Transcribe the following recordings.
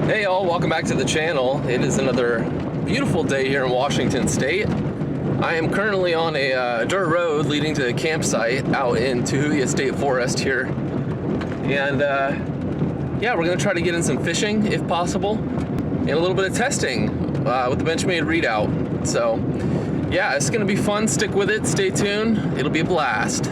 Hey all, welcome back to the channel. It is another beautiful day here in Washington State. I am currently on a dirt road leading to a campsite out in Tahuya State Forest here. And yeah, we're gonna try to get in some fishing if possible, and a little bit of testing with the Benchmade Redoubt. So yeah, it's gonna be fun. Stick with it, stay tuned. It'll be a blast.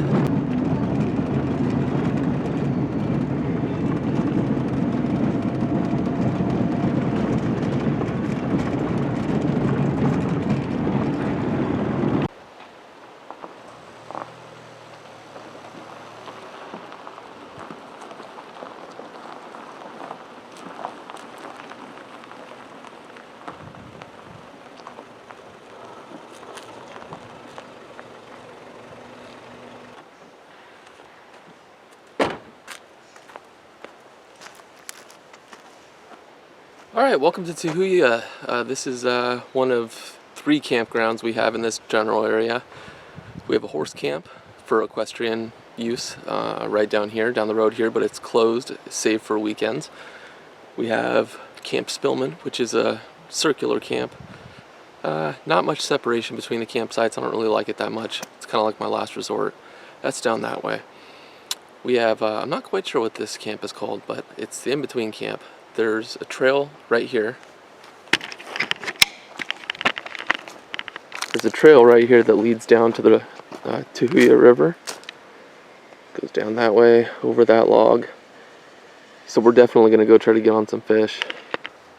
Alright, welcome to Tahuya. This is one of 3 campgrounds we have in this general area. We have a horse camp for equestrian use right down here, down the road here, but it's closed, save for weekends. We have Camp Spillman, which is a circular camp. Not much separation between the campsites. I don't really like it that much. It's kind of like my last resort. That's down that way. We have, I'm not quite sure what this camp is called, but it's the in-between camp. There's a trail right here. There's a trail right here that leads down to the Tahuya River. Goes down that way, over that log. So we're definitely going to go try to get on some fish.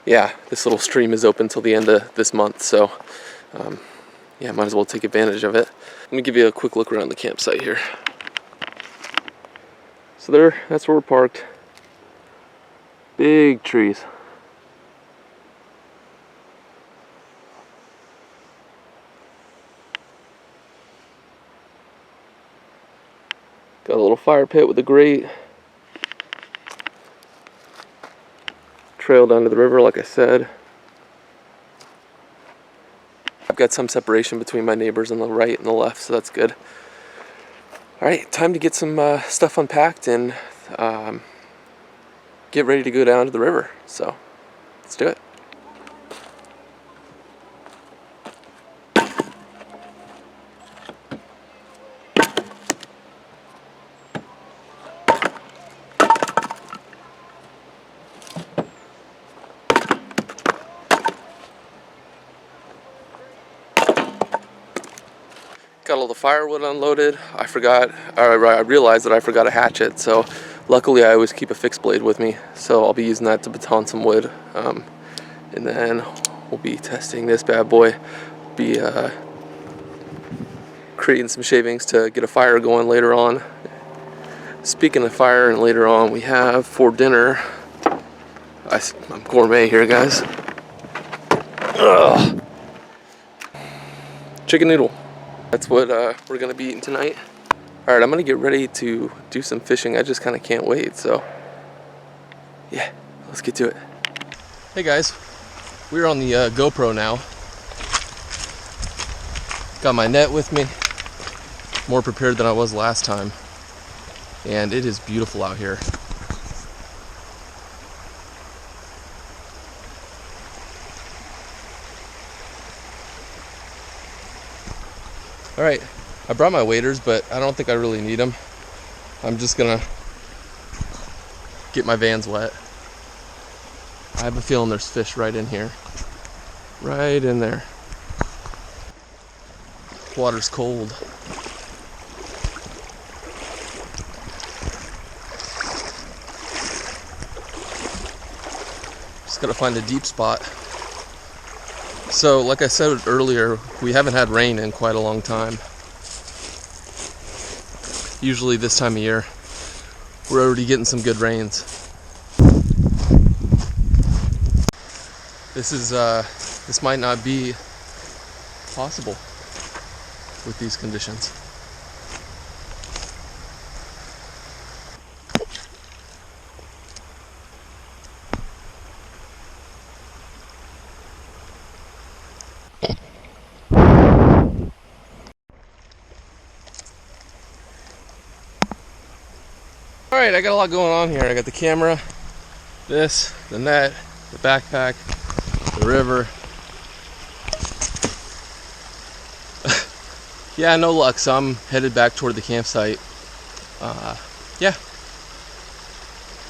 Yeah, this little stream is open till the end of this month, so yeah, might as well take advantage of it. Let me give you a quick look around the campsite here. So that's where we're parked. Big trees. Got a little fire pit with a grate. Trail down to the river, like I said. I've got some separation between my neighbors on the right and the left, so that's good. Alright, time to get some stuff unpacked and get ready to go down to the river. So let's do it. Got all the firewood unloaded. I realized that I forgot a hatchet, so luckily I always keep a fixed blade with me, so I'll be using that to baton some wood. And then we'll be testing this bad boy. Be creating some shavings to get a fire going later on. Speaking of fire, and later on we have for dinner, I'm gourmet here, guys. Ugh. Chicken noodle. That's what we're gonna be eating tonight. Alright, I'm gonna get ready to do some fishing. I just kinda can't wait, so yeah, let's get to it. Hey guys, we're on the GoPro now. Got my net with me, more prepared than I was last time, and it is beautiful out here. Alright, I brought my waders, but I don't think I really need them. I'm just gonna get my Vans wet. I have a feeling there's fish right in here. Right in there. Water's cold. Just gotta find a deep spot. So, like I said earlier, we haven't had rain in quite a long time. Usually this time of year, we're already getting some good rains. This might not be possible with these conditions. Alright, I got a lot going on here. I got the camera, this, the net, the backpack, the river. Yeah, no luck, so I'm headed back toward the campsite. Yeah,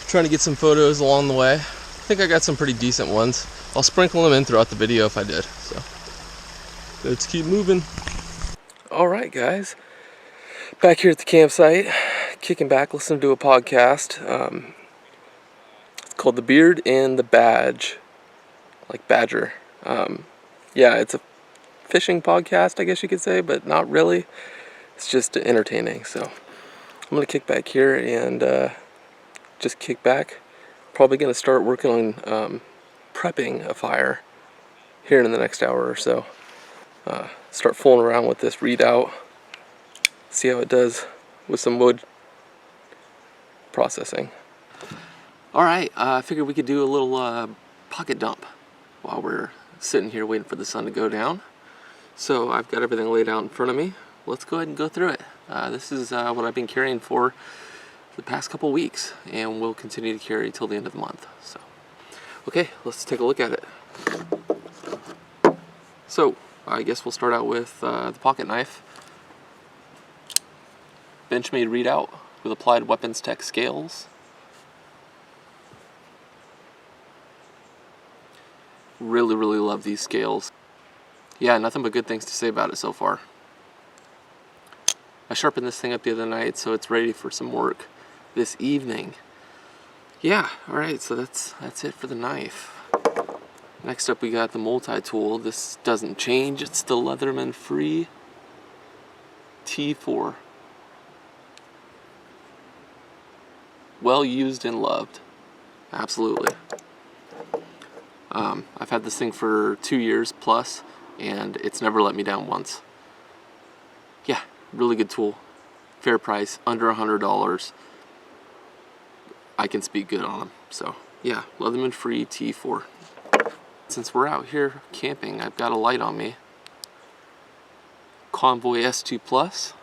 trying to get some photos along the way. I think I got some pretty decent ones. I'll sprinkle them in throughout the video if I did. So let's keep moving. All right, guys, back here at the campsite, kicking back, listening to a podcast. It's called The Beard and the Badge, like badger. Yeah, it's a fishing podcast, I guess you could say, but not really. It's just entertaining. So I'm gonna kick back here and just kick back. Probably gonna start working on prepping a fire here in the next hour or so. Start fooling around with this Redoubt, see how it does with some wood processing. Alright, I figured we could do a little pocket dump while we're sitting here waiting for the sun to go down. So I've got everything laid out in front of me. Let's go ahead and go through it. This is what I've been carrying for the past couple weeks, and we'll continue to carry till the end of the month. So, okay, let's take a look at it. So, I guess we'll start out with the pocket knife. Benchmade Redoubt with applied weapons tech scales. Really, really love these scales. Yeah, nothing but good things to say about it so far. I sharpened this thing up the other night, so it's ready for some work this evening. Yeah, alright, so that's it for the knife. Next up we got the multi-tool. This doesn't change, it's the Leatherman Free T4. Well used and loved. Absolutely. I've had this thing for 2 years plus, and it's never let me down once. Yeah, really good tool. Fair price, under $100. I can speak good on them. So yeah, Leatherman Free T4. Since we're out here camping, I've got a light on me. Convoy S2 Plus.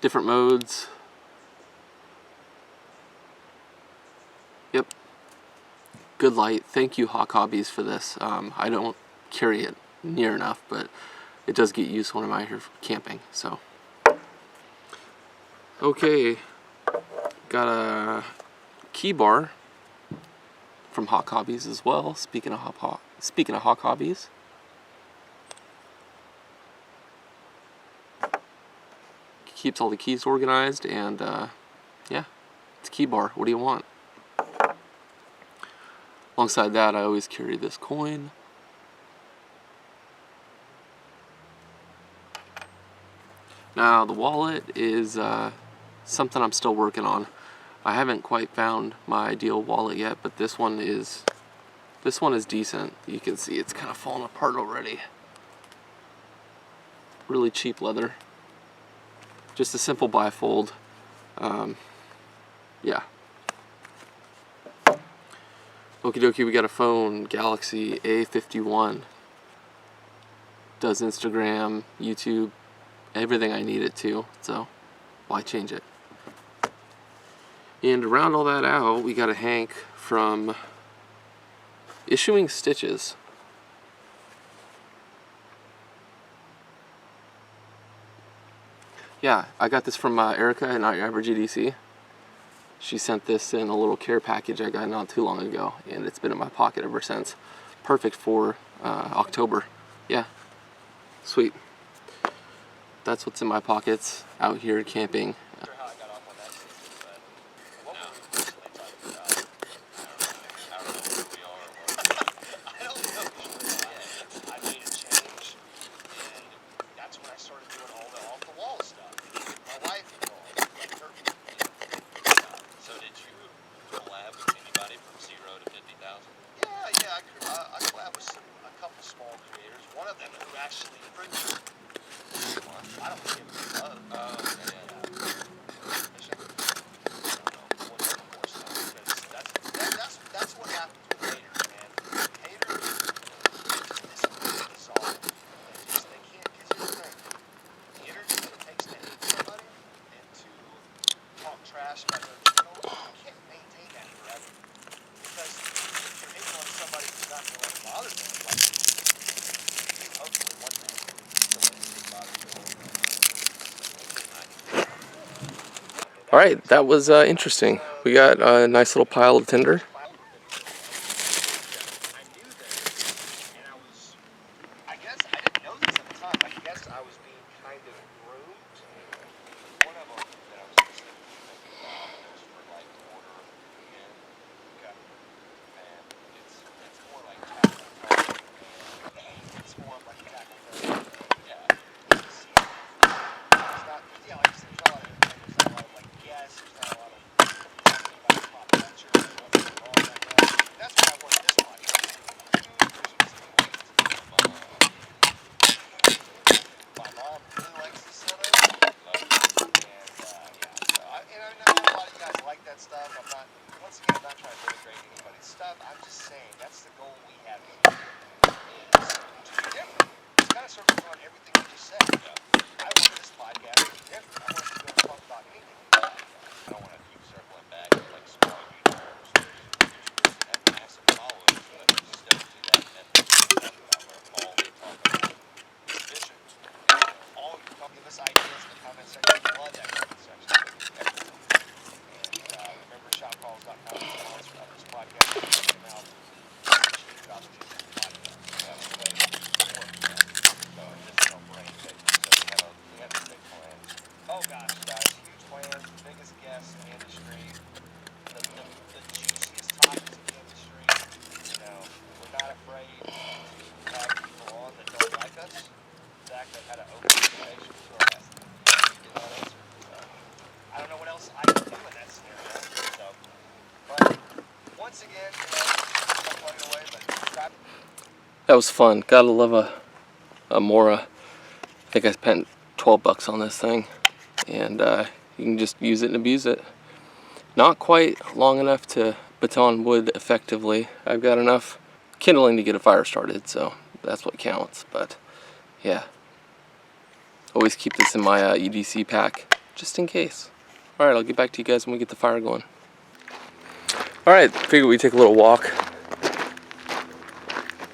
Different modes. Yep. Good light. Thank you, Hawk Hobbies, for this. I don't carry it near enough, but it does get used when I'm out here camping. So, okay, got a key bar from Hawk Hobbies as well. Speaking of Hawk Hobbies, keeps all the keys organized, and yeah, it's a key bar. What do you want? Alongside that, I always carry this coin. Now the wallet is something I'm still working on. I haven't quite found my ideal wallet yet, but this one is decent. You can see it's kind of falling apart already. Really cheap leather. Just a simple bifold. Yeah. Okie dokie, we got a phone, Galaxy A51. Does Instagram, YouTube, everything I need it to, so why change it? And to round all that out, we got a Hank from Issuing Stitches. Yeah, I got this from Erica at Not Your Average EDC. She sent this in a little care package I got not too long ago, and it's been in my pocket ever since. Perfect for October. Yeah, sweet. That's what's in my pockets out here camping. All right, that was interesting. We got a nice little pile of tinder. I guess I didn't know this at the time. I guess I was being kind of groomed. One of them that I was specifically thinking about was for like order and okay, and it's more like tackle tone and it's more of like a tackle tone. Yeah, it's not yeah like I said, there's not a lot of entertainment, there's not a lot of like guess, there's not a lot of talking about pop culture and what's going on right now. That's what I wanted this podcast to be. For specific reasons. My mom really likes the Soto, and yeah, so and I know a lot of you guys like that stuff. I'm not, once again, I'm not trying to denigrate anybody's stuff. I'm just saying that's the goal we have here, is to be different. It's kind of circles around everything we just said. I wanted this podcast to be different. I wanted to be able to talk about anything in this podcast. I don't want to keep circling back to like small YouTubers that have massive followings, but still do that method that we talk about, where all they talk about is fishing. All you talk, give us ideas in the comment section. We love that comment section. Everything. And remember, shopcalls.com is a sponsor of this podcast. Check them out. Cheap about the podcast. That's the way it works. So this is no brain paper. So we have some big plans. Oh gosh, guys, huge plans. The biggest guests in the industry. The juiciest topics in the industry. You know, we're not afraid to have people on that don't like us. In fact, I've had an open invitation to our last give that answer. So I don't know what else I can do in that scenario. So, but once again, you know, I'm plugging away, but subscribe. That was fun. Gotta love a Mora. I think I spent $12 on this thing, and you can just use it and abuse it. Not quite long enough to baton wood effectively. I've got enough kindling to get a fire started, so that's what counts. But yeah, always keep this in my EDC pack just in case. All right, I'll get back to you guys when we get the fire going. All right, figured we'd take a little walk.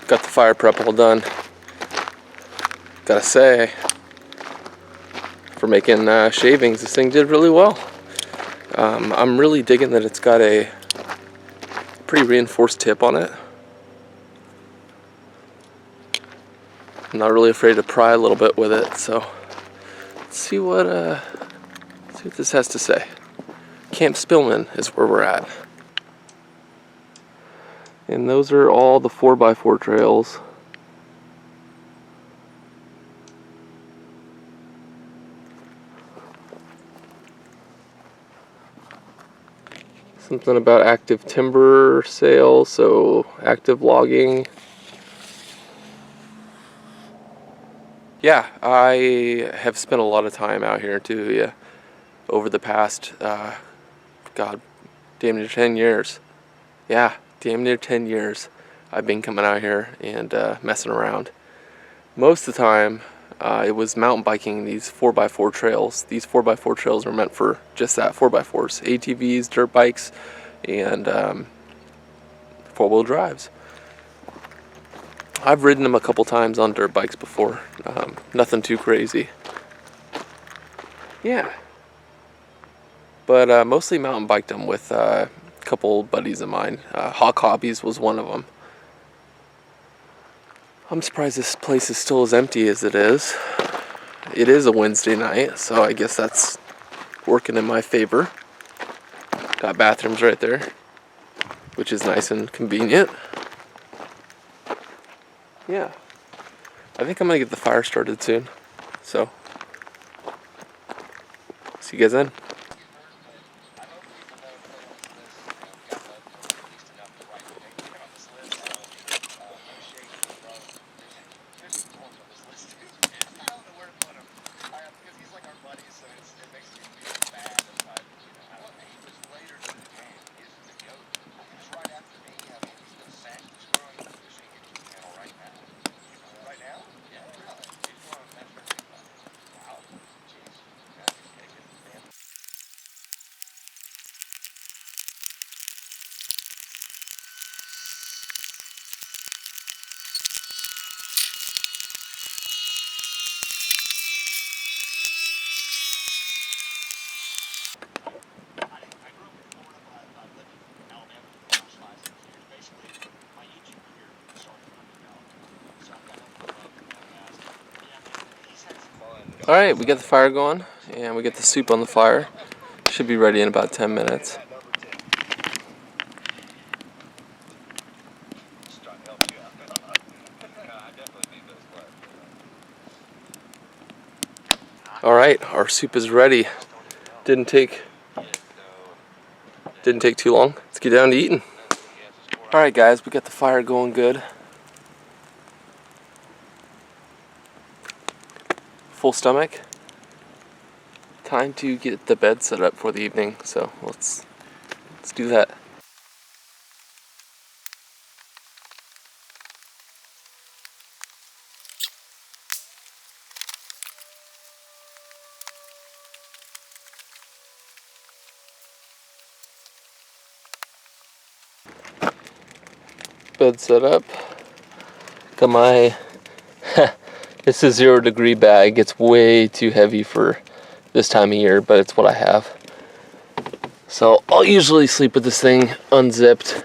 Got the fire prep all done. Gotta say, for making shavings, this thing did really well. I'm really digging that it's got a pretty reinforced tip on it. I'm not really afraid to pry a little bit with it, so let's see what this has to say. Camp Spillman is where we're at. And those are all the 4x4 trails. Something about active timber sale, so active logging. Yeah, I have spent a lot of time out here in Tahuya over the past, God, damn near 10 years. Yeah, damn near 10 years I've been coming out here and messing around. Most of the time, it was mountain biking these 4x4 trails. These 4x4 trails are meant for just that, 4x4s, ATVs, dirt bikes, and four-wheel drives. I've ridden them a couple times on dirt bikes before. Nothing too crazy. Yeah. But mostly mountain biked them with a couple buddies of mine. Hawk Hobbies was one of them. I'm surprised this place is still as empty as it is. It is a Wednesday night, so I guess that's working in my favor. Got bathrooms right there, which is nice and convenient. Yeah. I think I'm gonna get the fire started soon. So, see you guys then. Alright, we got the fire going, and we got the soup on the fire. Should be ready in about 10 minutes. Alright, our soup is ready. Didn't take too long. Let's get down to eating. Alright guys, we got the fire going good. Full stomach. Time to get the bed set up for the evening, so let's do that. Bed set up. Got my this is 0 degree bag. It's way too heavy for this time of year, but it's what I have. So I'll usually sleep with this thing unzipped.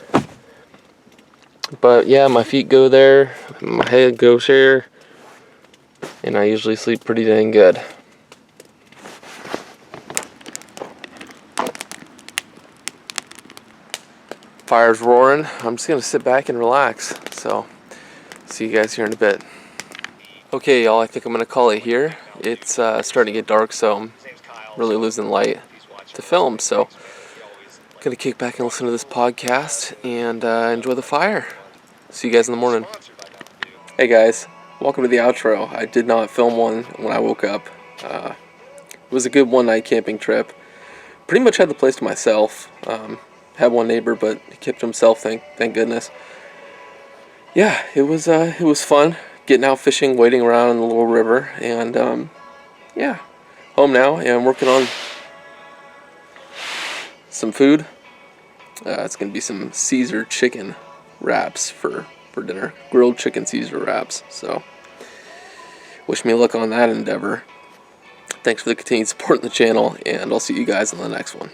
But yeah, my feet go there, my head goes here, and I usually sleep pretty dang good. Fire's roaring. I'm just gonna sit back and relax. So see you guys here in a bit. Okay, y'all, I think I'm gonna call it here. It's starting to get dark, so I'm really losing light to film. So gonna kick back and listen to this podcast and enjoy the fire. See you guys in the morning. Hey guys, welcome to the outro. I did not film one when I woke up. It was a good one-night camping trip. Pretty much had the place to myself. Had one neighbor, but he kept to himself. Thank goodness. Yeah, it was fun getting out fishing, wading around in the little river, and yeah, home now and working on some food. It's gonna be some Caesar chicken wraps for dinner, grilled chicken Caesar wraps. So wish me luck on that endeavor. Thanks for the continued support in the channel, and I'll see you guys in the next one.